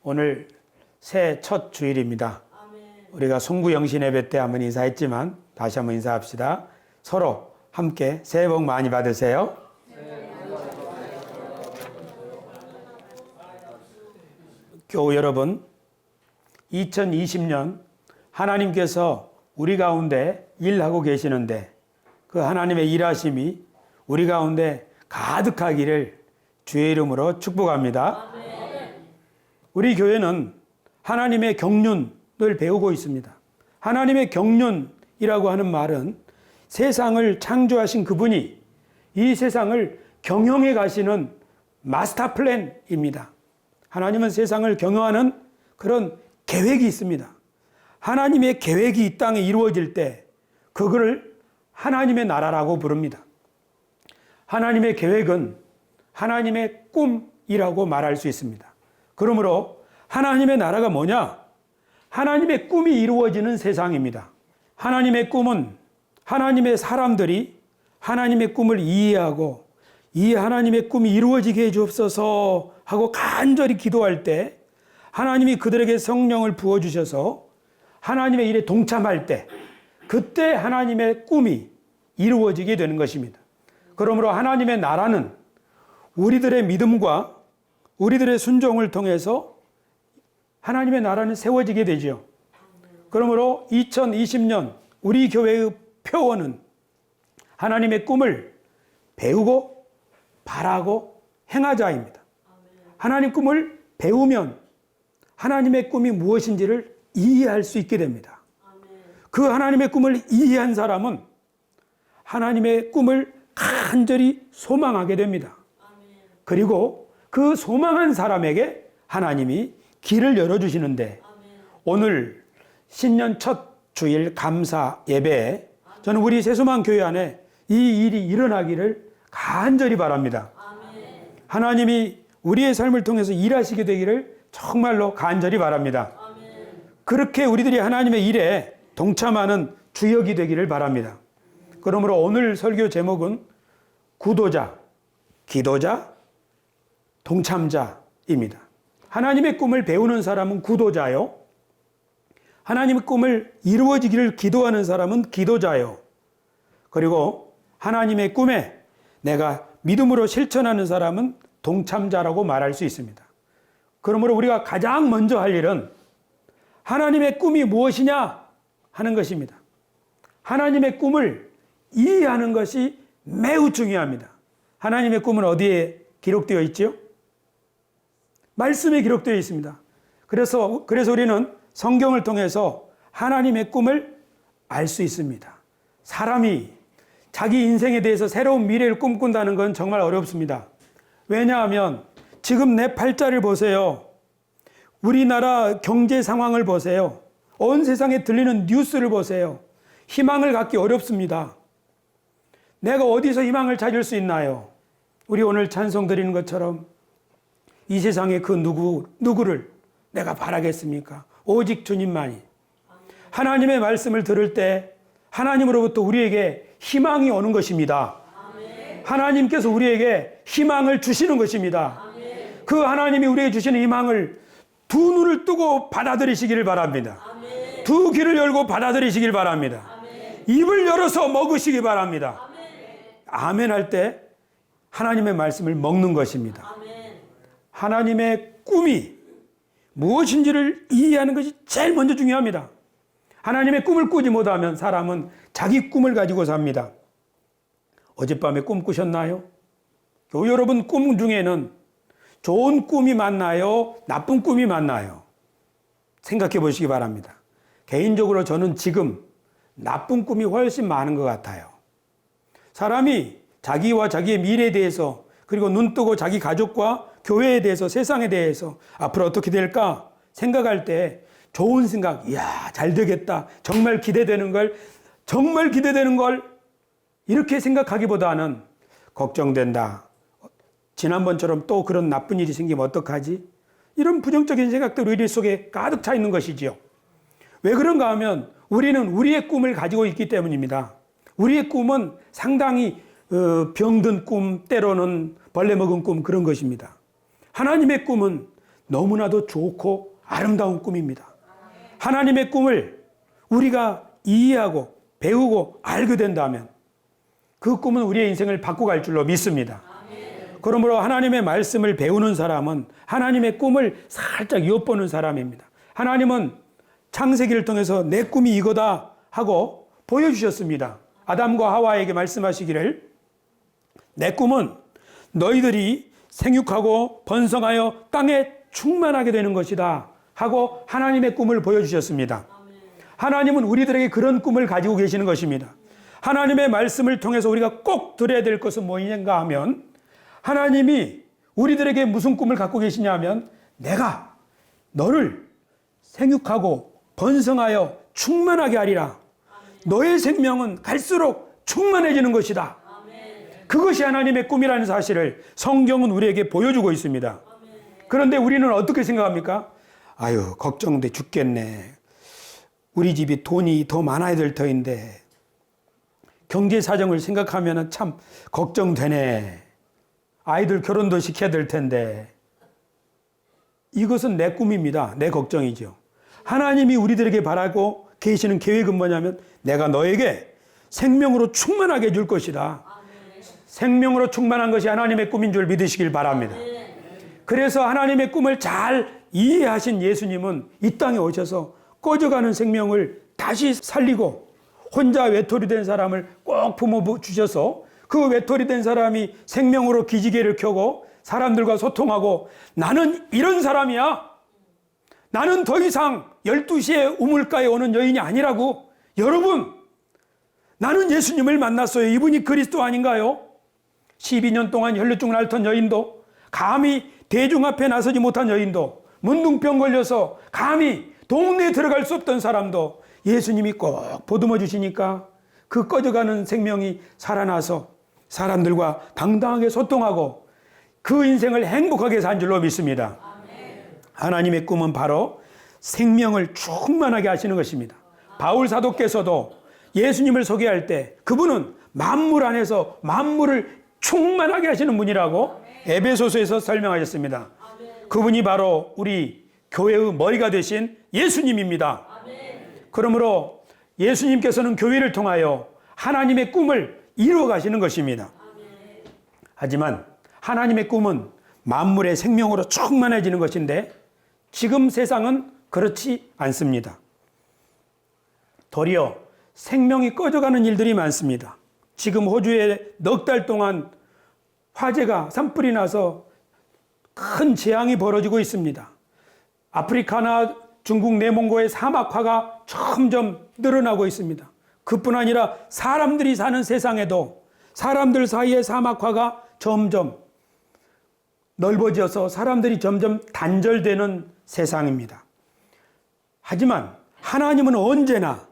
오늘 새해 첫 주일입니다. 우리가 송구영신 예배 때 한번 인사했지만 다시 한번 인사합시다. 서로 함께 새해 복 많이 받으세요. 교우 여러분, 2020년 하나님께서 우리 가운데 일하고 계시는데 그 하나님의 일하심이 우리 가운데 가득하기를 주의 이름으로 축복합니다. 우리 교회는 하나님의 경륜을 배우고 있습니다. 하나님의 경륜이라고 하는 말은 세상을 창조하신 그분이 이 세상을 경영해 가시는 마스터 플랜입니다. 하나님은 세상을 경영하는 그런 계획이 있습니다. 하나님의 계획이 이 땅에 이루어질 때 그거를 하나님의 나라라고 부릅니다. 하나님의 계획은 하나님의 꿈이라고 말할 수 있습니다. 그러므로 하나님의 나라가 뭐냐? 하나님의 꿈이 이루어지는 세상입니다. 하나님의 꿈은 하나님의 사람들이 하나님의 꿈을 이해하고 이 하나님의 꿈이 이루어지게 해주옵소서 하고 간절히 기도할 때 하나님이 그들에게 성령을 부어주셔서 하나님의 일에 동참할 때 그때 하나님의 꿈이 이루어지게 되는 것입니다. 그러므로 하나님의 나라는 우리들의 믿음과 우리들의 순종을 통해서 하나님의 나라는 세워지게 되죠. 그러므로 2020년 우리 교회의 표어는 하나님의 꿈을 배우고 바라고 행하자입니다. 하나님 꿈을 배우면 하나님의 꿈이 무엇인지를 이해할 수 있게 됩니다. 그 하나님의 꿈을 이해한 사람은 하나님의 꿈을 간절히 소망하게 됩니다. 그리고 그 소망한 사람에게 하나님이 길을 열어주시는데 오늘 신년 첫 주일 감사 예배에 저는 우리 세수만 교회 안에 이 일이 일어나기를 간절히 바랍니다. 하나님이 우리의 삶을 통해서 일하시게 되기를 정말로 간절히 바랍니다. 그렇게 우리들이 하나님의 일에 동참하는 주역이 되기를 바랍니다. 그러므로 오늘 설교 제목은 구도자, 기도자, 동참자입니다. 하나님의 꿈을 배우는 사람은 구도자요. 하나님의 꿈을 이루어지기를 기도하는 사람은 기도자요. 그리고 하나님의 꿈에 내가 믿음으로 실천하는 사람은 동참자라고 말할 수 있습니다. 그러므로 우리가 가장 먼저 할 일은 하나님의 꿈이 무엇이냐 하는 것입니다. 하나님의 꿈을 이해하는 것이 매우 중요합니다. 하나님의 꿈은 어디에 기록되어 있죠? 말씀에 기록되어 있습니다. 그래서 우리는 성경을 통해서 하나님의 꿈을 알 수 있습니다. 사람이 자기 인생에 대해서 새로운 미래를 꿈꾼다는 건 정말 어렵습니다. 왜냐하면 지금 내 팔자를 보세요. 우리나라 경제 상황을 보세요. 온 세상에 들리는 뉴스를 보세요. 희망을 갖기 어렵습니다. 내가 어디서 희망을 찾을 수 있나요? 우리 오늘 찬송 드리는 것처럼 이 세상에 그 누구를 내가 바라겠습니까? 오직 주님만이. 하나님의 말씀을 들을 때 하나님으로부터 우리에게 희망이 오는 것입니다. 하나님께서 우리에게 희망을 주시는 것입니다. 그 하나님이 우리에게 주시는 희망을 두 눈을 뜨고 받아들이시기를 바랍니다. 두 귀를 열고 받아들이시길 바랍니다. 입을 열어서 먹으시기 바랍니다. 아멘 할 때 하나님의 말씀을 먹는 것입니다. 하나님의 꿈이 무엇인지를 이해하는 것이 제일 먼저 중요합니다. 하나님의 꿈을 꾸지 못하면 사람은 자기 꿈을 가지고 삽니다. 어젯밤에 꿈 꾸셨나요? 교우 여러분, 꿈 중에는 좋은 꿈이 맞나요? 나쁜 꿈이 맞나요? 생각해 보시기 바랍니다. 개인적으로 저는 지금 나쁜 꿈이 훨씬 많은 것 같아요. 사람이 자기와 자기의 미래에 대해서 그리고 눈 뜨고 자기 가족과 교회에 대해서 세상에 대해서 앞으로 어떻게 될까 생각할 때 좋은 생각, 이야 잘 되겠다, 정말 기대되는 걸 이렇게 생각하기보다는 걱정된다. 지난번처럼 또 그런 나쁜 일이 생기면 어떡하지? 이런 부정적인 생각들 우리 속에 가득 차 있는 것이지요. 왜 그런가 하면 우리는 우리의 꿈을 가지고 있기 때문입니다. 우리의 꿈은 상당히 병든 꿈, 때로는 벌레 먹은 꿈 그런 것입니다. 하나님의 꿈은 너무나도 좋고 아름다운 꿈입니다. 하나님의 꿈을 우리가 이해하고 배우고 알게 된다면 그 꿈은 우리의 인생을 바꿔갈 줄로 믿습니다. 그러므로 하나님의 말씀을 배우는 사람은 하나님의 꿈을 살짝 엿보는 사람입니다. 하나님은 창세기를 통해서 내 꿈이 이거다 하고 보여주셨습니다. 아담과 하와에게 말씀하시기를 내 꿈은 너희들이 생육하고 번성하여 땅에 충만하게 되는 것이다 하고 하나님의 꿈을 보여주셨습니다. 하나님은 우리들에게 그런 꿈을 가지고 계시는 것입니다. 하나님의 말씀을 통해서 우리가 꼭 들어야 될 것은 무엇인가 하면 하나님이 우리들에게 무슨 꿈을 갖고 계시냐 하면 내가 너를 생육하고 번성하여 충만하게 하리라. 너의 생명은 갈수록 충만해지는 것이다. 그것이 하나님의 꿈이라는 사실을 성경은 우리에게 보여주고 있습니다. 그런데 우리는 어떻게 생각합니까? 아유, 걱정돼 죽겠네. 우리 집이 돈이 더 많아야 될 터인데 경제 사정을 생각하면 참 걱정되네. 아이들 결혼도 시켜야 될 텐데. 이것은 내 꿈입니다. 내 걱정이죠. 하나님이 우리들에게 바라고 계시는 계획은 뭐냐면 내가 너에게 생명으로 충만하게 해줄 것이다. 생명으로 충만한 것이 하나님의 꿈인 줄 믿으시길 바랍니다. 그래서 하나님의 꿈을 잘 이해하신 예수님은 이 땅에 오셔서 꺼져가는 생명을 다시 살리고 혼자 외톨이 된 사람을 꼭 품어주셔서 그 외톨이 된 사람이 생명으로 기지개를 켜고 사람들과 소통하고 나는 이런 사람이야. 나는 더 이상 12시에 우물가에 오는 여인이 아니라고. 여러분, 나는 예수님을 만났어요. 이분이 그리스도 아닌가요? 12년 동안 혈루증을 앓던 여인도, 감히 대중 앞에 나서지 못한 여인도, 문둥병 걸려서 감히 동네에 들어갈 수 없던 사람도 예수님이 꼭 보듬어 주시니까 그 꺼져가는 생명이 살아나서 사람들과 당당하게 소통하고 그 인생을 행복하게 산 줄로 믿습니다. 하나님의 꿈은 바로 생명을 충만하게 하시는 것입니다. 바울 사도께서도 예수님을 소개할 때 그분은 만물 안에서 만물을 충만하게 하시는 분이라고 에베소서에서 설명하셨습니다. 그분이 바로 우리 교회의 머리가 되신 예수님입니다. 그러므로 예수님께서는 교회를 통하여 하나님의 꿈을 이루어 가시는 것입니다. 하지만 하나님의 꿈은 만물의 생명으로 충만해지는 것인데 지금 세상은 그렇지 않습니다. 도리어 생명이 꺼져가는 일들이 많습니다. 지금 호주에 넉 달 동안 화재가 산불이 나서 큰 재앙이 벌어지고 있습니다. 아프리카나 중국 내몽고의 사막화가 점점 늘어나고 있습니다. 그뿐 아니라 사람들이 사는 세상에도 사람들 사이의 사막화가 점점 넓어져서 사람들이 점점 단절되는 세상입니다. 하지만 하나님은 언제나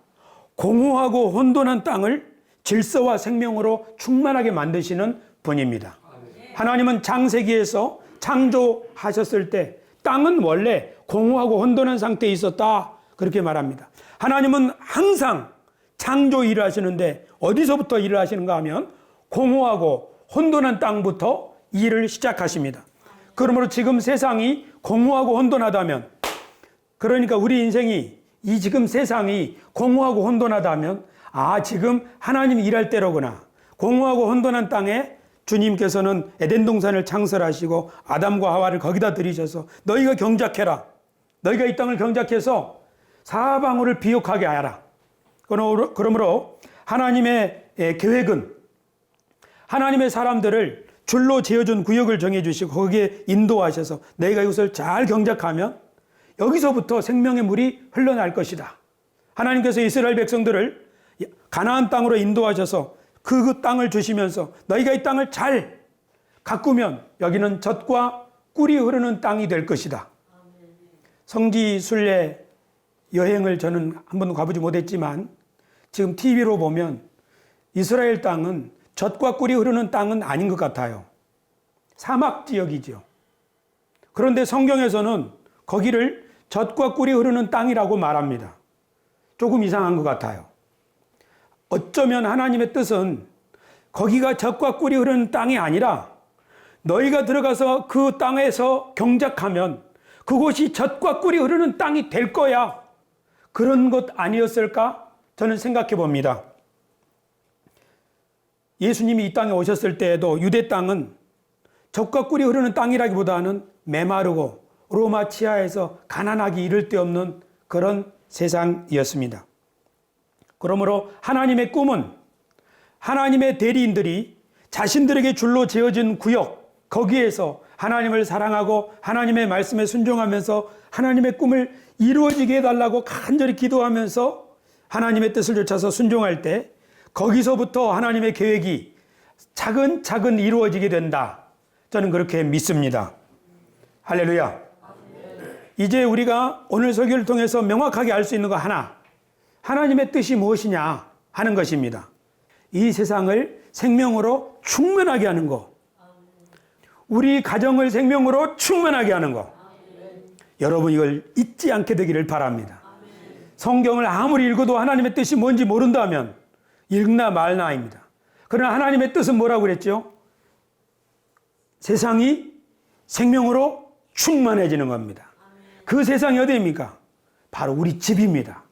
공허하고 혼돈한 땅을 질서와 생명으로 충만하게 만드시는 분입니다. 하나님은 창세기에서 창조하셨을 때 땅은 원래 공허하고 혼돈한 상태에 있었다. 그렇게 말합니다. 하나님은 항상 창조 일을 하시는데 어디서부터 일을 하시는가 하면 공허하고 혼돈한 땅부터 일을 시작하십니다. 그러므로 지금 세상이 공허하고 혼돈하다면, 그러니까 우리 인생이 이 지금 세상이 공허하고 혼돈하다면 지금 하나님이 일할 때로구나. 공허하고 혼돈한 땅에 주님께서는 에덴 동산을 창설하시고 아담과 하와를 거기다 들이셔서 너희가 경작해라. 너희가 이 땅을 경작해서 사방으로 비옥하게 하라. 그러므로 하나님의 계획은 하나님의 사람들을 줄로 지어준 구역을 정해주시고 거기에 인도하셔서 너희가 이것을 잘 경작하면 여기서부터 생명의 물이 흘러날 것이다. 하나님께서 이스라엘 백성들을 가나안 땅으로 인도하셔서 그 땅을 주시면서 너희가 이 땅을 잘 가꾸면 여기는 젖과 꿀이 흐르는 땅이 될 것이다. 성지 순례 여행을 저는 한 번도 가보지 못했지만 지금 TV로 보면 이스라엘 땅은 젖과 꿀이 흐르는 땅은 아닌 것 같아요. 사막 지역이죠. 그런데 성경에서는 거기를 젖과 꿀이 흐르는 땅이라고 말합니다. 조금 이상한 것 같아요. 어쩌면 하나님의 뜻은 거기가 젖과 꿀이 흐르는 땅이 아니라 너희가 들어가서 그 땅에서 경작하면 그곳이 젖과 꿀이 흐르는 땅이 될 거야. 그런 것 아니었을까? 저는 생각해 봅니다. 예수님이 이 땅에 오셨을 때에도 유대 땅은 젖과 꿀이 흐르는 땅이라기보다는 메마르고 로마 치하에서 가난하기 이를 데 없는 그런 세상이었습니다. 그러므로 하나님의 꿈은 하나님의 대리인들이 자신들에게 줄로 지어진 구역, 거기에서 하나님을 사랑하고 하나님의 말씀에 순종하면서 하나님의 꿈을 이루어지게 해달라고 간절히 기도하면서 하나님의 뜻을 쫓아서 순종할 때 거기서부터 하나님의 계획이 차근차근 이루어지게 된다. 저는 그렇게 믿습니다. 할렐루야. 이제 우리가 오늘 설교를 통해서 명확하게 알 수 있는 거 하나, 하나님의 뜻이 무엇이냐 하는 것입니다. 이 세상을 생명으로 충만하게 하는 거, 우리 가정을 생명으로 충만하게 하는 거, 여러분 이걸 잊지 않게 되기를 바랍니다. 성경을 아무리 읽어도 하나님의 뜻이 뭔지 모른다면 읽나 말나입니다. 그러나 하나님의 뜻은 뭐라고 그랬죠? 세상이 생명으로 충만해지는 겁니다. 그 세상이 어디입니까? 바로 우리 집입니다.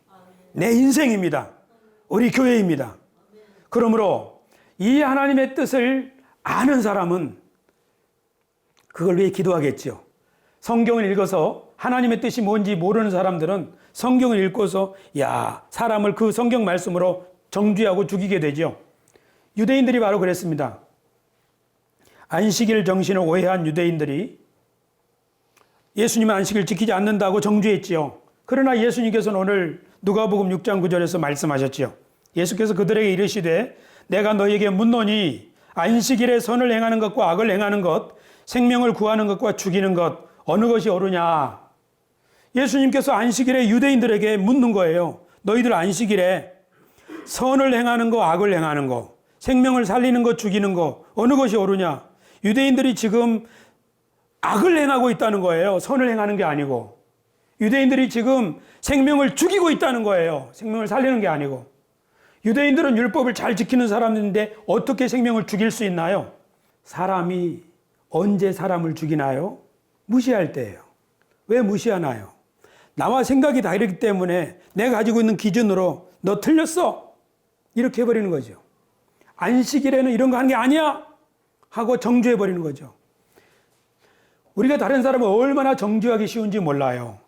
내 인생입니다. 우리 교회입니다. 그러므로 이 하나님의 뜻을 아는 사람은 그걸 위해 기도하겠죠. 성경을 읽어서 하나님의 뜻이 뭔지 모르는 사람들은 성경을 읽고서 사람을 그 성경 말씀으로 정죄하고 죽이게 되죠. 유대인들이 바로 그랬습니다. 안식일 정신을 오해한 유대인들이 예수님의 안식일 지키지 않는다고 정죄했지요. 그러나 예수님께서는 오늘 누가복음 6장 9절에서 말씀하셨지요. 예수께서 그들에게 이르시되 내가 너희에게 묻노니 안식일에 선을 행하는 것과 악을 행하는 것, 생명을 구하는 것과 죽이는 것 어느 것이 옳으냐. 예수님께서 안식일에 유대인들에게 묻는 거예요. 너희들 안식일에 선을 행하는 거, 악을 행하는 거, 생명을 살리는 거, 죽이는 거 어느 것이 옳으냐. 유대인들이 지금 악을 행하고 있다는 거예요. 선을 행하는 게 아니고. 유대인들이 지금 생명을 죽이고 있다는 거예요. 생명을 살리는 게 아니고. 유대인들은 율법을 잘 지키는 사람인데 어떻게 생명을 죽일 수 있나요? 사람이 언제 사람을 죽이나요? 무시할 때예요. 왜 무시하나요? 나와 생각이 다르기 때문에 내가 가지고 있는 기준으로 너 틀렸어. 이렇게 해버리는 거죠. 안식일에는 이런 거 하는 게 아니야. 하고 정죄해버리는 거죠. 우리가 다른 사람을 얼마나 정죄하기 쉬운지 몰라요.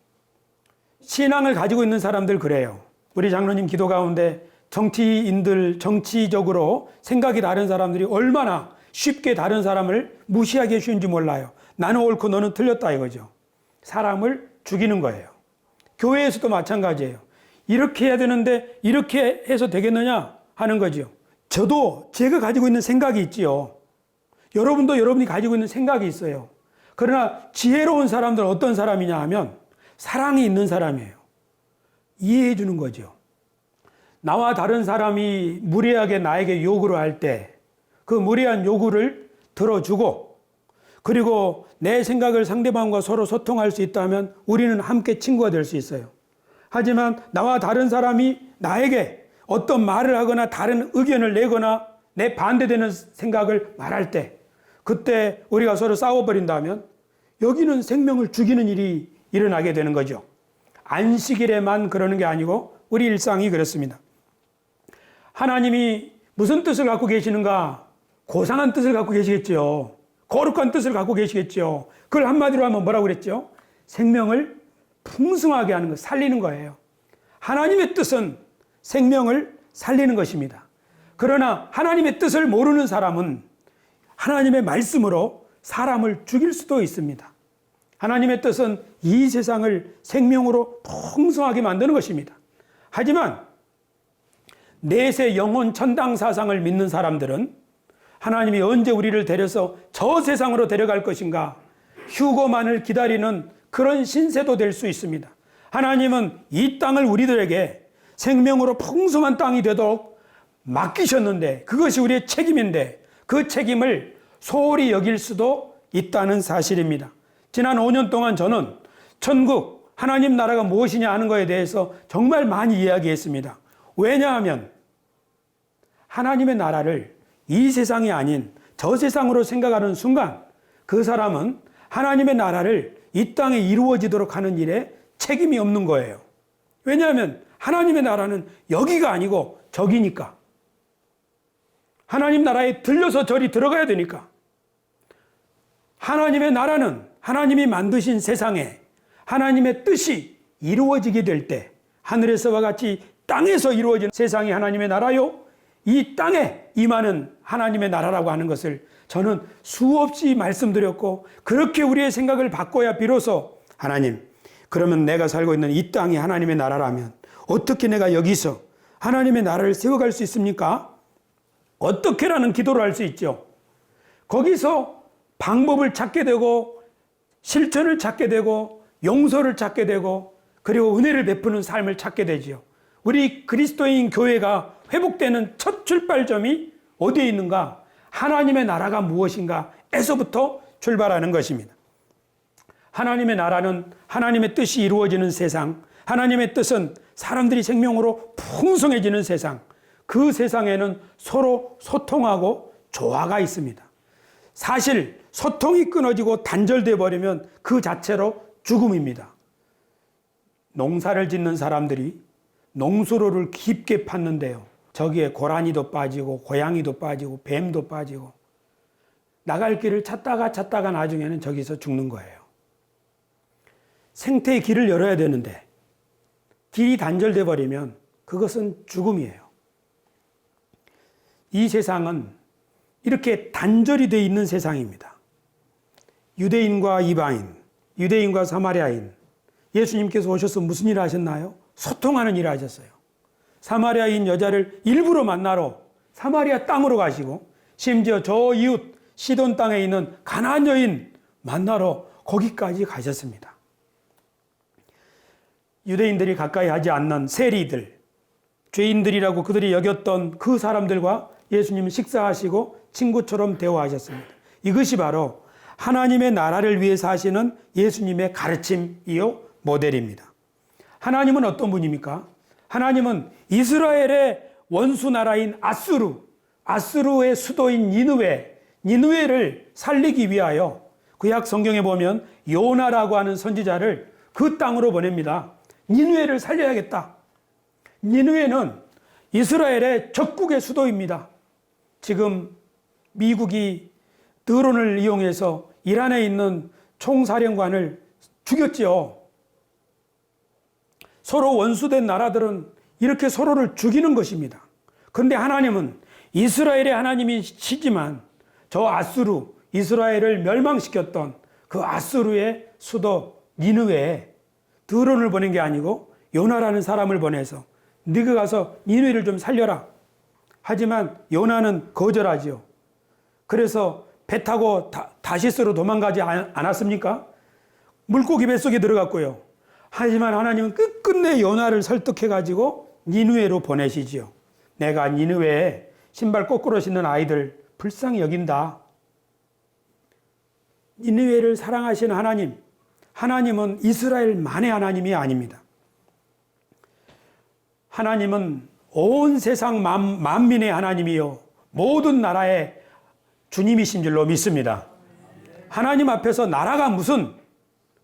신앙을 가지고 있는 사람들 그래요. 우리 장로님 기도 가운데 정치인들, 정치적으로 생각이 다른 사람들이 얼마나 쉽게 다른 사람을 무시하기 쉬운지 몰라요. 나는 옳고 너는 틀렸다 이거죠. 사람을 죽이는 거예요. 교회에서도 마찬가지예요. 이렇게 해야 되는데 이렇게 해서 되겠느냐 하는 거죠. 저도 제가 가지고 있는 생각이 있지요. 여러분도 여러분이 가지고 있는 생각이 있어요. 그러나 지혜로운 사람들은 어떤 사람이냐 하면 사랑이 있는 사람이에요. 이해해 주는 거죠. 나와 다른 사람이 무례하게 나에게 요구를 할 때 그 무례한 요구를 들어주고 그리고 내 생각을 상대방과 서로 소통할 수 있다면 우리는 함께 친구가 될 수 있어요. 하지만 나와 다른 사람이 나에게 어떤 말을 하거나 다른 의견을 내거나 내 반대되는 생각을 말할 때 그때 우리가 서로 싸워버린다면 여기는 생명을 죽이는 일이 일어나게 되는 거죠. 안식일에만 그러는 게 아니고 우리 일상이 그렇습니다. 하나님이 무슨 뜻을 갖고 계시는가? 고상한 뜻을 갖고 계시겠죠. 거룩한 뜻을 갖고 계시겠죠. 그걸 한마디로 하면 뭐라고 그랬죠? 생명을 풍성하게 하는 것, 살리는 거예요. 하나님의 뜻은 생명을 살리는 것입니다. 그러나 하나님의 뜻을 모르는 사람은 하나님의 말씀으로 사람을 죽일 수도 있습니다. 하나님의 뜻은 이 세상을 생명으로 풍성하게 만드는 것입니다. 하지만 내세 영혼 천당 사상을 믿는 사람들은 하나님이 언제 우리를 데려서 저 세상으로 데려갈 것인가 휴거만을 기다리는 그런 신세도 될 수 있습니다. 하나님은 이 땅을 우리들에게 생명으로 풍성한 땅이 되도록 맡기셨는데 그것이 우리의 책임인데 그 책임을 소홀히 여길 수도 있다는 사실입니다. 지난 5년 동안 저는 천국, 하나님 나라가 무엇이냐 하는 것에 대해서 정말 많이 이야기했습니다. 왜냐하면 하나님의 나라를 이 세상이 아닌 저 세상으로 생각하는 순간 그 사람은 하나님의 나라를 이 땅에 이루어지도록 하는 일에 책임이 없는 거예요. 왜냐하면 하나님의 나라는 여기가 아니고 저기니까. 하나님 나라에 들려서 저리 들어가야 되니까. 하나님의 나라는 하나님이 만드신 세상에 하나님의 뜻이 이루어지게 될 때, 하늘에서와 같이 땅에서 이루어지는 세상이 하나님의 나라요, 이 땅에 임하는 하나님의 나라라고 하는 것을 저는 수없이 말씀드렸고, 그렇게 우리의 생각을 바꿔야 비로소 하나님, 그러면 내가 살고 있는 이 땅이 하나님의 나라라면 어떻게 내가 여기서 하나님의 나라를 세워갈 수 있습니까? 어떻게라는 기도를 할 수 있죠. 거기서 방법을 찾게 되고 실천을 찾게 되고 용서를 찾게 되고 그리고 은혜를 베푸는 삶을 찾게 되지요. 우리 그리스도인 교회가 회복되는 첫 출발점이 어디에 있는가? 하나님의 나라가 무엇인가에서부터 출발하는 것입니다. 하나님의 나라는 하나님의 뜻이 이루어지는 세상, 하나님의 뜻은 사람들이 생명으로 풍성해지는 세상, 그 세상에는 서로 소통하고 조화가 있습니다. 사실 소통이 끊어지고 단절돼 버리면 그 자체로 죽음입니다. 농사를 짓는 사람들이 농수로를 깊게 팠는데요, 저기에 고라니도 빠지고 고양이도 빠지고 뱀도 빠지고 나갈 길을 찾다가 나중에는 저기서 죽는 거예요. 생태의 길을 열어야 되는데 길이 단절돼 버리면 그것은 죽음이에요. 이 세상은 이렇게 단절이 되어 있는 세상입니다. 유대인과 이방인, 유대인과 사마리아인, 예수님께서 오셔서 무슨 일을 하셨나요? 소통하는 일을 하셨어요. 사마리아인 여자를 일부러 만나러 사마리아 땅으로 가시고, 심지어 저 이웃 시돈 땅에 있는 가나안 여인 만나러 거기까지 가셨습니다. 유대인들이 가까이 하지 않는 세리들, 죄인들이라고 그들이 여겼던 그 사람들과 예수님은 식사하시고 친구처럼 대화하셨습니다. 이것이 바로 하나님의 나라를 위해서 하시는 예수님의 가르침이요 모델입니다. 하나님은 어떤 분입니까? 하나님은 이스라엘의 원수 나라인 아수르의 수도인 니느웨를 살리기 위하여 구약 성경에 보면 요나라고 하는 선지자를 그 땅으로 보냅니다. 니느웨를 살려야겠다. 니느웨는 이스라엘의 적국의 수도입니다. 지금 미국이 드론을 이용해서 이란에 있는 총사령관을 죽였지요. 서로 원수된 나라들은 이렇게 서로를 죽이는 것입니다. 그런데 하나님은 이스라엘의 하나님이시지만 저 이스라엘을 멸망시켰던 그 아수르의 수도 니느웨에 드론을 보낸 게 아니고 요나라는 사람을 보내서 네가 가서 니느웨를 좀 살려라. 하지만 요나는 거절하지요. 그래서 배 타고 다시스로 도망가지 않았습니까? 물고기 뱃속에 들어갔고요. 하지만 하나님은 끝끝내 요나를 설득해가지고 니느웨로 보내시지요. 내가 니느웨에 신발 거꾸로 신는 아이들 불쌍히 여긴다. 니느웨를 사랑하시는 하나님, 하나님은 이스라엘만의 하나님이 아닙니다. 하나님은 온 세상 만민의 하나님이요 모든 나라의 주님이신 줄로 믿습니다. 하나님 앞에서 나라가 무슨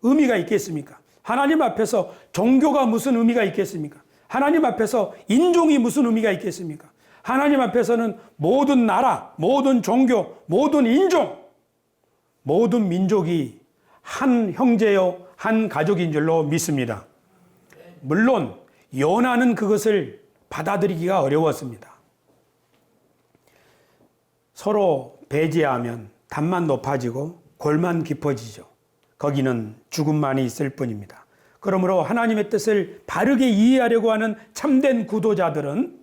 의미가 있겠습니까? 하나님 앞에서 종교가 무슨 의미가 있겠습니까? 하나님 앞에서 인종이 무슨 의미가 있겠습니까? 하나님 앞에서는 모든 나라, 모든 종교, 모든 인종, 모든 민족이 한 형제요, 한 가족인 줄로 믿습니다. 물론 요나는 그것을 받아들이기가 어려웠습니다. 서로 배제하면 담만 높아지고 골만 깊어지죠. 거기는 죽음만이 있을 뿐입니다. 그러므로 하나님의 뜻을 바르게 이해하려고 하는 참된 구도자들은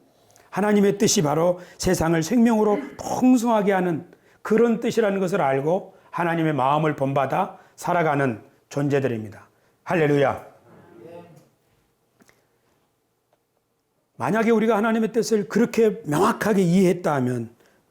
하나님의 뜻이 바로 세상을 생명으로 풍성하게 하는 그런 뜻이라는 것을 알고 하나님의 마음을 본받아 살아가는 존재들입니다. 할렐루야. 만약에 우리가 하나님의 뜻을 그렇게 명확하게 이해했다 하면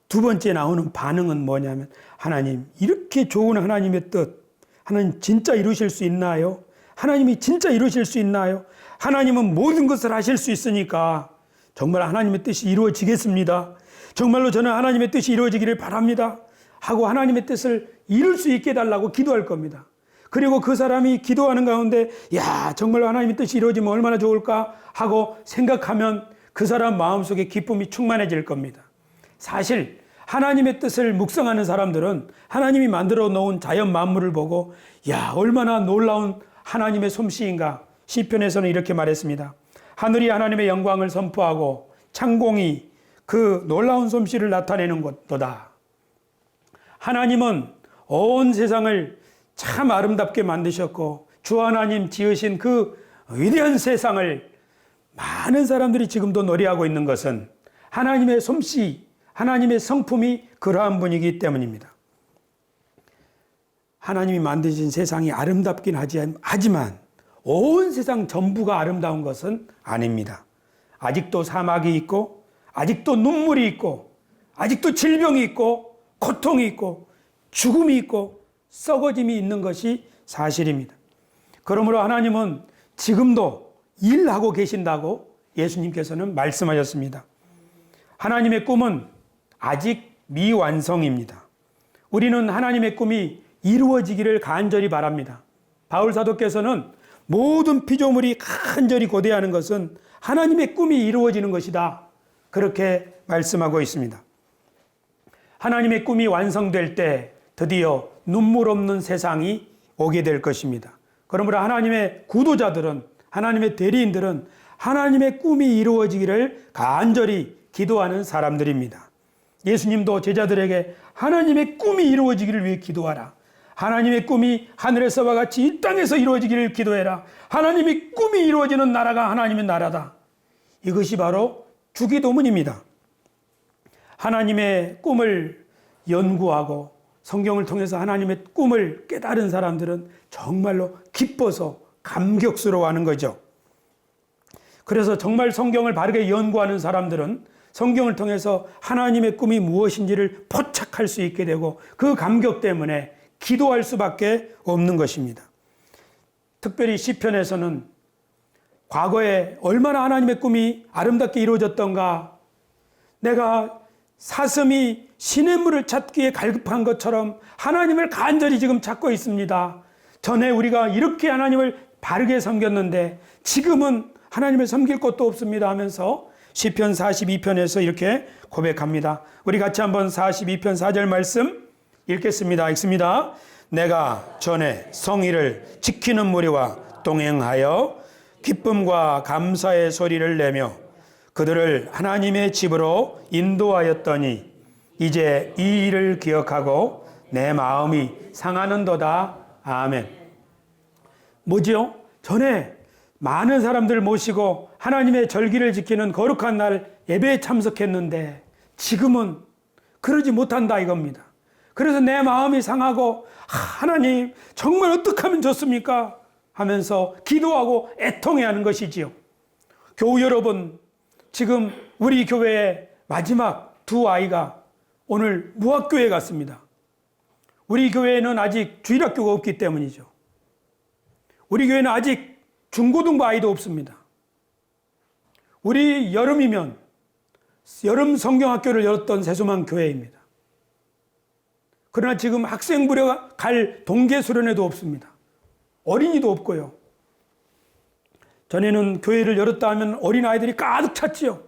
두 번째 나오는 반응은 뭐냐면, 하나님, 이렇게 좋은 하나님의 뜻, 하나님 진짜 이루실 수 있나요? 하나님이 진짜 이루실 수 있나요? 하나님은 모든 것을 하실 수 있으니까 정말 하나님의 뜻이 이루어지겠습니다. 정말로 저는 하나님의 뜻이 이루어지기를 바랍니다. 하고 하나님의 뜻을 이룰 수 있게 해달라고 기도할 겁니다. 그리고 그 사람이 기도하는 가운데 야, 정말 하나님의 뜻이 이루어지면 얼마나 좋을까 하고 생각하면 그 사람 마음속에 기쁨이 충만해질 겁니다. 사실 하나님의 뜻을 묵상하는 사람들은 하나님이 만들어 놓은 자연 만물을 보고 야, 얼마나 놀라운 하나님의 솜씨인가. 시편에서는 이렇게 말했습니다. 하늘이 하나님의 영광을 선포하고 창공이 그 놀라운 솜씨를 나타내는 것도다. 하나님은 온 세상을 참 아름답게 만드셨고 주 하나님 지으신 그 위대한 세상을 많은 사람들이 지금도 노래하고 있는 것은 하나님의 솜씨, 하나님의 성품이 그러한 분이기 때문입니다. 하나님이 만드신 세상이 아름답긴 하지만 온 세상 전부가 아름다운 것은 아닙니다. 아직도 사막이 있고 아직도 눈물이 있고 아직도 질병이 있고 고통이 있고 죽음이 있고 썩어짐이 있는 것이 사실입니다. 그러므로 하나님은 지금도 일하고 계신다고 예수님께서는 말씀하셨습니다. 하나님의 꿈은 아직 미완성입니다. 우리는 하나님의 꿈이 이루어지기를 간절히 바랍니다. 바울 사도께서는 모든 피조물이 간절히 고대하는 것은 하나님의 꿈이 이루어지는 것이다. 그렇게 말씀하고 있습니다. 하나님의 꿈이 완성될 때 드디어 눈물 없는 세상이 오게 될 것입니다. 그러므로 하나님의 구도자들은, 하나님의 대리인들은 하나님의 꿈이 이루어지기를 간절히 기도하는 사람들입니다. 예수님도 제자들에게 하나님의 꿈이 이루어지기를 위해 기도하라. 하나님의 꿈이 하늘에서와 같이 이 땅에서 이루어지기를 기도해라. 하나님의 꿈이 이루어지는 나라가 하나님의 나라다. 이것이 바로 주기도문입니다. 하나님의 꿈을 연구하고 성경을 통해서 하나님의 꿈을 깨달은 사람들은 정말로 기뻐서 감격스러워하는 거죠. 그래서 정말 성경을 바르게 연구하는 사람들은 성경을 통해서 하나님의 꿈이 무엇인지를 포착할 수 있게 되고 그 감격 때문에 기도할 수밖에 없는 것입니다. 특별히 시편에서는 과거에 얼마나 하나님의 꿈이 아름답게 이루어졌던가, 내가 사슴이 시냇물을 찾기에 갈급한 것처럼 하나님을 간절히 지금 찾고 있습니다. 전에 우리가 이렇게 하나님을 바르게 섬겼는데 지금은 하나님을 섬길 곳도 없습니다 하면서 시편 42편에서 이렇게 고백합니다. 우리 같이 한번 42편 4절 말씀 읽겠습니다. 읽습니다. 내가 전에 성의를 지키는 무리와 동행하여 기쁨과 감사의 소리를 내며 그들을 하나님의 집으로 인도하였더니 이제 이 일을 기억하고 내 마음이 상하는도다. 아멘. 뭐지요? 전에 많은 사람들 모시고 하나님의 절기를 지키는 거룩한 날 예배에 참석했는데 지금은 그러지 못한다 이겁니다. 그래서 내 마음이 상하고 하나님 정말 어떻게 하면 좋습니까? 하면서 기도하고 애통해하는 것이지요. 교우 여러분, 지금 우리 교회의 마지막 두 아이가 오늘 무학교에 갔습니다. 우리 교회에는 아직 주일학교가 없기 때문이죠. 우리 교회는 아직 중고등부 아이도 없습니다. 우리 여름이면 여름 성경학교를 열었던 세수만 교회입니다. 그러나 지금 학생부류가 갈 동계 수련회도 없습니다. 어린이도 없고요. 전에는 교회를 열었다 하면 어린아이들이 가득 찼지요.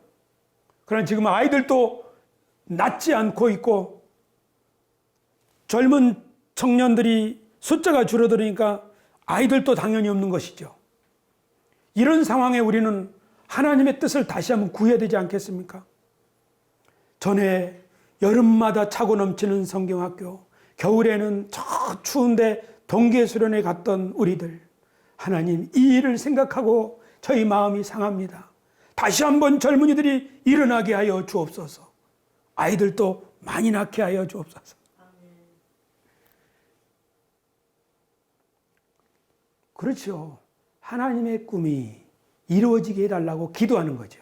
그러나 지금 아이들도 낳지 않고 있고 젊은 청년들이 숫자가 줄어드니까 아이들도 당연히 없는 것이죠. 이런 상황에 우리는 하나님의 뜻을 다시 한번 구해야 되지 않겠습니까? 전에 여름마다 차고 넘치는 성경학교, 겨울에는 저 추운데 동계 수련회 갔던 우리들, 하나님 이 일을 생각하고 저희 마음이 상합니다. 다시 한번 젊은이들이 일어나게 하여 주옵소서. 아이들도 많이 낳게 하여 주옵소서. 그렇죠. 하나님의 꿈이 이루어지게 해달라고 기도하는 거죠.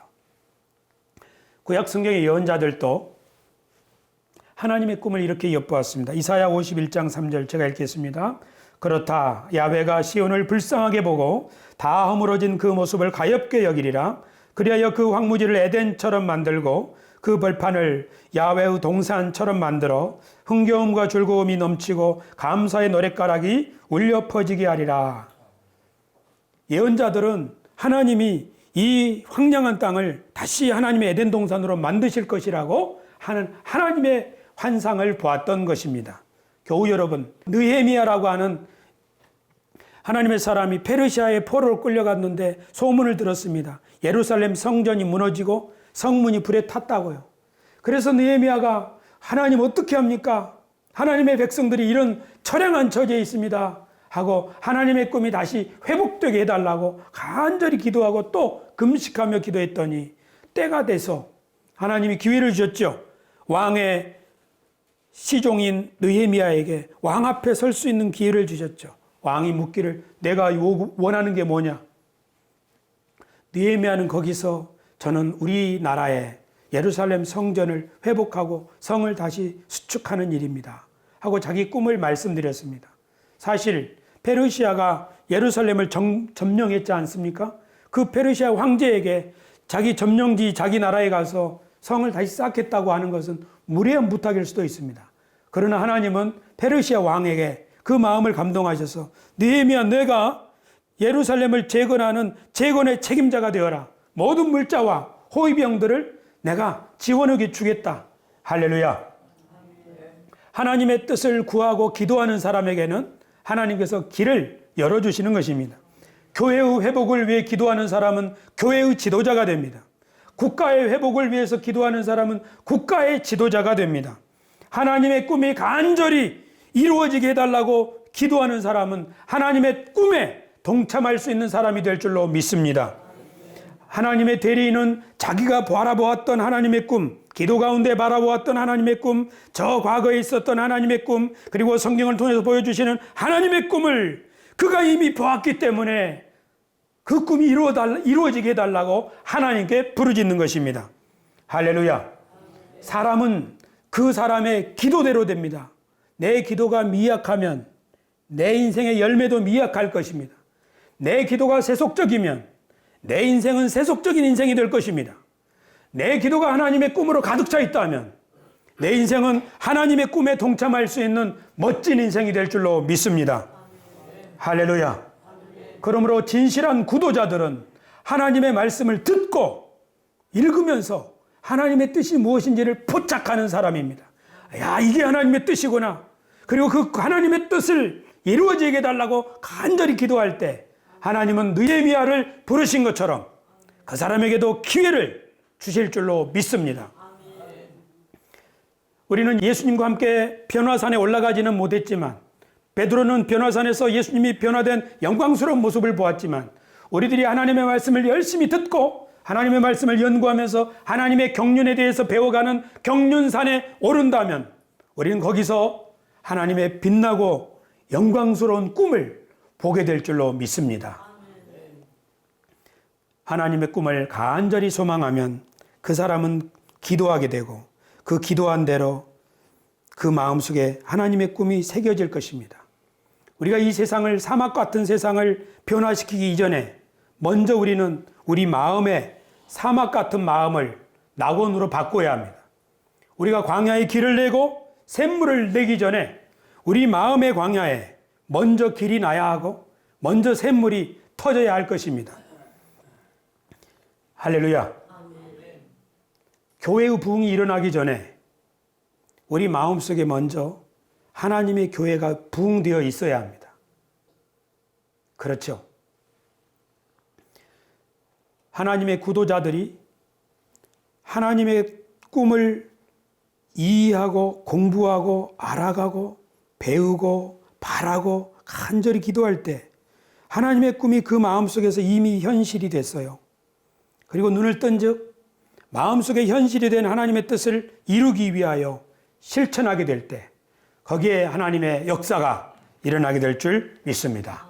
구약 성경의 예언자들도 하나님의 꿈을 이렇게 엿보았습니다. 이사야 51장 3절 제가 읽겠습니다. 그렇다 야훼가 시온을 불쌍하게 보고 다 허물어진 그 모습을 가엾게 여기리라. 그리하여 그 황무지를 에덴처럼 만들고 그 벌판을 야훼의 동산처럼 만들어 흥겨움과 즐거움이 넘치고 감사의 노랫가락이 울려 퍼지게 하리라. 예언자들은 하나님이 이 황량한 땅을 다시 하나님의 에덴 동산으로 만드실 것이라고 하는 하나님의 환상을 보았던 것입니다. 교우 여러분, 느헤미야라고 하는 하나님의 사람이 페르시아의 포로로 끌려갔는데 소문을 들었습니다. 예루살렘 성전이 무너지고 성문이 불에 탔다고요. 그래서 느헤미야가 하나님 어떻게 합니까? 하나님의 백성들이 이런 처량한 처지에 있습니다 하고 하나님의 꿈이 다시 회복되게 해달라고 간절히 기도하고 또 금식하며 기도했더니 때가 돼서 하나님이 기회를 주셨죠. 왕의 시종인 느헤미야에게 왕 앞에 설 수 있는 기회를 주셨죠. 왕이 묻기를 내가 원하는 게 뭐냐? 느헤미야는 거기서 저는 우리나라의 예루살렘 성전을 회복하고 성을 다시 수축하는 일입니다 하고 자기 꿈을 말씀드렸습니다. 사실 페르시아가 예루살렘을 점령했지 않습니까? 그 페르시아 황제에게 자기 점령지 자기 나라에 가서 성을 다시 쌓겠다고 하는 것은 무례한 부탁일 수도 있습니다. 그러나 하나님은 페르시아 왕에게 그 마음을 감동하셔서 느헤미야 내가 예루살렘을 재건하는 재건의 책임자가 되어라. 모든 물자와 호위병들을 내가 지원하게 주겠다. 할렐루야. 하나님의 뜻을 구하고 기도하는 사람에게는 하나님께서 길을 열어주시는 것입니다. 교회의 회복을 위해 기도하는 사람은 교회의 지도자가 됩니다. 국가의 회복을 위해서 기도하는 사람은 국가의 지도자가 됩니다. 하나님의 꿈이 간절히 이루어지게 해달라고 기도하는 사람은 하나님의 꿈에 동참할 수 있는 사람이 될 줄로 믿습니다. 하나님의 대리인은 자기가 바라보았던 하나님의 꿈, 기도 가운데 바라보았던 하나님의 꿈, 저 과거에 있었던 하나님의 꿈, 그리고 성경을 통해서 보여주시는 하나님의 꿈을 그가 이미 보았기 때문에 그 꿈이 이루어지게 해달라고 하나님께 부르짖는 것입니다. 할렐루야. 사람은 그 사람의 기도대로 됩니다. 내 기도가 미약하면 내 인생의 열매도 미약할 것입니다. 내 기도가 세속적이면 내 인생은 세속적인 인생이 될 것입니다. 내 기도가 하나님의 꿈으로 가득 차 있다면 내 인생은 하나님의 꿈에 동참할 수 있는 멋진 인생이 될 줄로 믿습니다. 할렐루야. 그러므로 진실한 구도자들은 하나님의 말씀을 듣고 읽으면서 하나님의 뜻이 무엇인지를 포착하는 사람입니다. 야, 이게 하나님의 뜻이구나. 그리고 그 하나님의 뜻을 이루어지게 해달라고 간절히 기도할 때 하나님은 느헤미야를 부르신 것처럼 그 사람에게도 기회를 주실 줄로 믿습니다. 우리는 예수님과 함께 변화산에 올라가지는 못했지만 베드로는 변화산에서 예수님이 변화된 영광스러운 모습을 보았지만 우리들이 하나님의 말씀을 열심히 듣고 하나님의 말씀을 연구하면서 하나님의 경륜에 대해서 배워가는 경륜산에 오른다면 우리는 거기서 하나님의 빛나고 영광스러운 꿈을 보게 될 줄로 믿습니다. 하나님의 꿈을 간절히 소망하면 그 사람은 기도하게 되고 그 기도한 대로 그 마음속에 하나님의 꿈이 새겨질 것입니다. 우리가 이 세상을 사막 같은 세상을 변화시키기 이전에 먼저 우리는 우리 마음의 사막 같은 마음을 낙원으로 바꿔야 합니다. 우리가 광야에 길을 내고 샘물을 내기 전에 우리 마음의 광야에 먼저 길이 나야 하고 먼저 샘물이 터져야 할 것입니다. 할렐루야. 교회의 부흥이 일어나기 전에 우리 마음속에 먼저 하나님의 교회가 부흥되어 있어야 합니다. 그렇죠. 하나님의 구도자들이 하나님의 꿈을 이해하고 공부하고 알아가고 배우고 바라고 간절히 기도할 때 하나님의 꿈이 그 마음속에서 이미 현실이 됐어요. 그리고 눈을 뜬 즉 마음속에 현실이 된 하나님의 뜻을 이루기 위하여 실천하게 될 때 거기에 하나님의 역사가 일어나게 될 줄 믿습니다.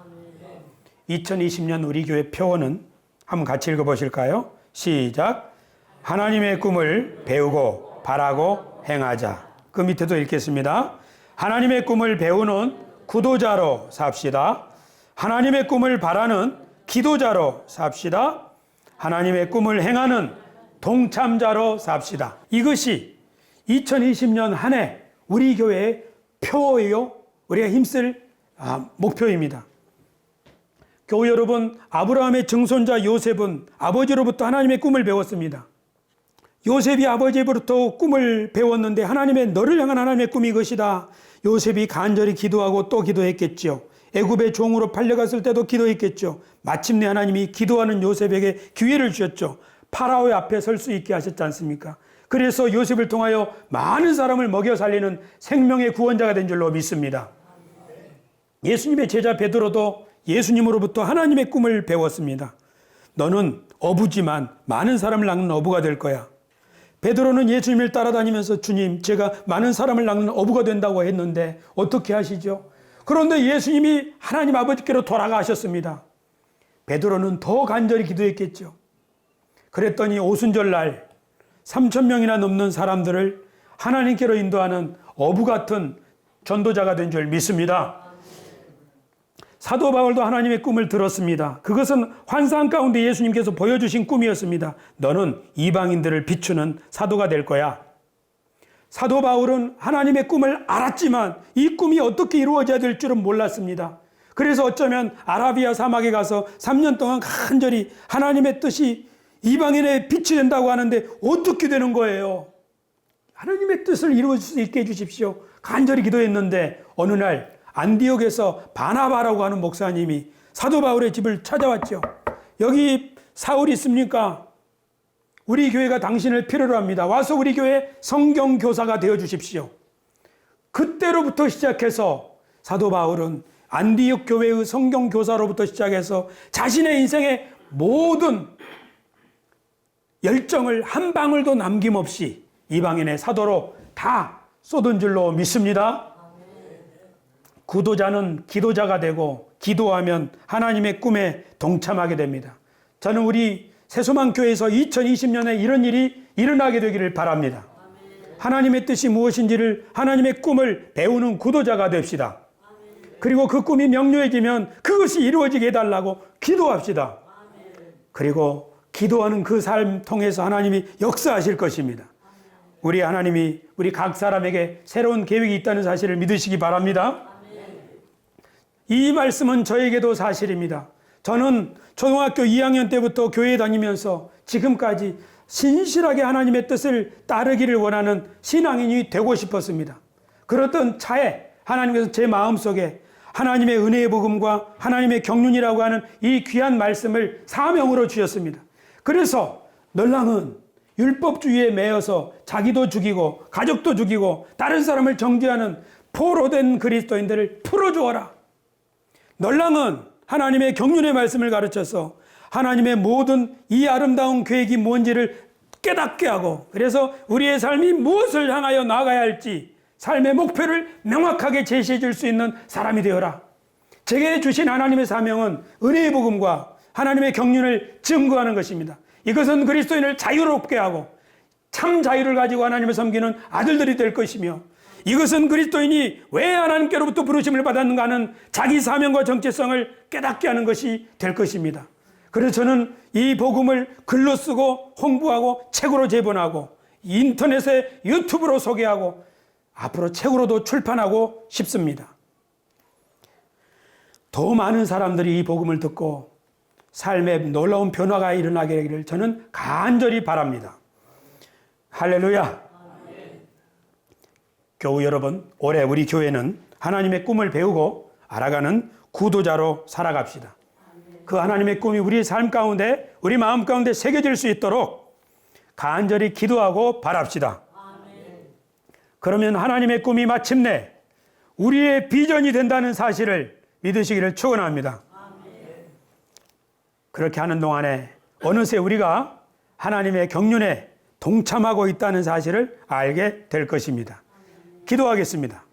2020년 우리 교회 표어는 한번 같이 읽어보실까요? 시작. 하나님의 꿈을 배우고 바라고 행하자. 그 밑에도 읽겠습니다. 하나님의 꿈을 배우는 구도자로 삽시다. 하나님의 꿈을 바라는 기도자로 삽시다. 하나님의 꿈을 행하는 동참자로 삽시다. 이것이 2020년 한 해 우리 교회의 표예요. 우리가 힘쓸 목표입니다. 교우 여러분, 아브라함의 증손자 요셉은 아버지로부터 하나님의 꿈을 배웠습니다. 요셉이 아버지로부터 꿈을 배웠는데 하나님의 너를 향한 하나님의 꿈이 이것이다. 요셉이 간절히 기도하고 또 기도했겠죠. 애굽의 종으로 팔려갔을 때도 기도했겠죠. 마침내 하나님이 기도하는 요셉에게 기회를 주셨죠. 파라오의 앞에 설 수 있게 하셨지 않습니까? 그래서 요셉을 통하여 많은 사람을 먹여 살리는 생명의 구원자가 된 줄로 믿습니다. 예수님의 제자 베드로도 예수님으로부터 하나님의 꿈을 배웠습니다. 너는 어부지만 많은 사람을 낚는 어부가 될 거야. 베드로는 예수님을 따라다니면서 주님, 제가 많은 사람을 낚는 어부가 된다고 했는데 어떻게 하시죠? 그런데 예수님이 하나님 아버지께로 돌아가셨습니다. 베드로는 더 간절히 기도했겠죠. 그랬더니 오순절날 3,000명이나 넘는 사람들을 하나님께로 인도하는 어부 같은 전도자가 된 줄 믿습니다. 사도 바울도 하나님의 꿈을 들었습니다. 그것은 환상 가운데 예수님께서 보여주신 꿈이었습니다. 너는 이방인들을 비추는 사도가 될 거야. 사도 바울은 하나님의 꿈을 알았지만 이 꿈이 어떻게 이루어져야 될 줄은 몰랐습니다. 그래서 어쩌면 아라비아 사막에 가서 3년 동안 간절히 하나님의 뜻이 이방인의 빛이 된다고 하는데 어떻게 되는 거예요? 하나님의 뜻을 이루어질 수 있게 해주십시오. 간절히 기도했는데 어느 날 안디옥에서 바나바라고 하는 목사님이 사도 바울의 집을 찾아왔죠. 여기 사울이 있습니까? 우리 교회가 당신을 필요로 합니다. 와서 우리 교회 성경교사가 되어주십시오. 그때로부터 시작해서 사도 바울은 안디옥 교회의 성경교사로부터 시작해서 자신의 인생의 모든 열정을 한 방울도 남김없이 이방인의 사도로 다 쏟은 줄로 믿습니다. 구도자는 기도자가 되고 기도하면 하나님의 꿈에 동참하게 됩니다. 저는 우리 새소망교회에서 2020년에 이런 일이 일어나게 되기를 바랍니다. 하나님의 뜻이 무엇인지를 하나님의 꿈을 배우는 구도자가 됩시다. 그리고 그 꿈이 명료해지면 그것이 이루어지게 해달라고 기도합시다. 그리고 기도하는 그 삶 통해서 하나님이 역사하실 것입니다. 우리 하나님이 우리 각 사람에게 새로운 계획이 있다는 사실을 믿으시기 바랍니다. 이 말씀은 저에게도 사실입니다. 저는 초등학교 2학년 때부터 교회에 다니면서 지금까지 신실하게 하나님의 뜻을 따르기를 원하는 신앙인이 되고 싶었습니다. 그렇던 차에 하나님께서 제 마음속에 하나님의 은혜의 복음과 하나님의 경륜이라고 하는 이 귀한 말씀을 사명으로 주셨습니다. 그래서 널랑은 율법주의에 매여서 자기도 죽이고 가족도 죽이고 다른 사람을 정죄하는 포로된 그리스도인들을 풀어주어라. 널랑은 하나님의 경륜의 말씀을 가르쳐서 하나님의 모든 이 아름다운 계획이 뭔지를 깨닫게 하고 그래서 우리의 삶이 무엇을 향하여 나아가야 할지 삶의 목표를 명확하게 제시해 줄 수 있는 사람이 되어라. 제게 주신 하나님의 사명은 은혜의 복음과 하나님의 경륜을 증거하는 것입니다. 이것은 그리스도인을 자유롭게 하고 참 자유를 가지고 하나님을 섬기는 아들들이 될 것이며 이것은 그리스도인이 왜 하나님께로부터 부르심을 받았는가 하는 자기 사명과 정체성을 깨닫게 하는 것이 될 것입니다. 그래서 저는 이 복음을 글로 쓰고 홍보하고 책으로 제본하고 인터넷에 유튜브로 소개하고 앞으로 책으로도 출판하고 싶습니다. 더 많은 사람들이 이 복음을 듣고 삶에 놀라운 변화가 일어나게 되기를 저는 간절히 바랍니다. 할렐루야. 교우 여러분, 올해 우리 교회는 하나님의 꿈을 배우고 알아가는 구도자로 살아갑시다. 그 하나님의 꿈이 우리 삶 가운데, 우리 마음 가운데 새겨질 수 있도록 간절히 기도하고 바랍시다. 그러면 하나님의 꿈이 마침내 우리의 비전이 된다는 사실을 믿으시기를 축원합니다. 그렇게 하는 동안에 어느새 우리가 하나님의 경륜에 동참하고 있다는 사실을 알게 될 것입니다. 기도하겠습니다.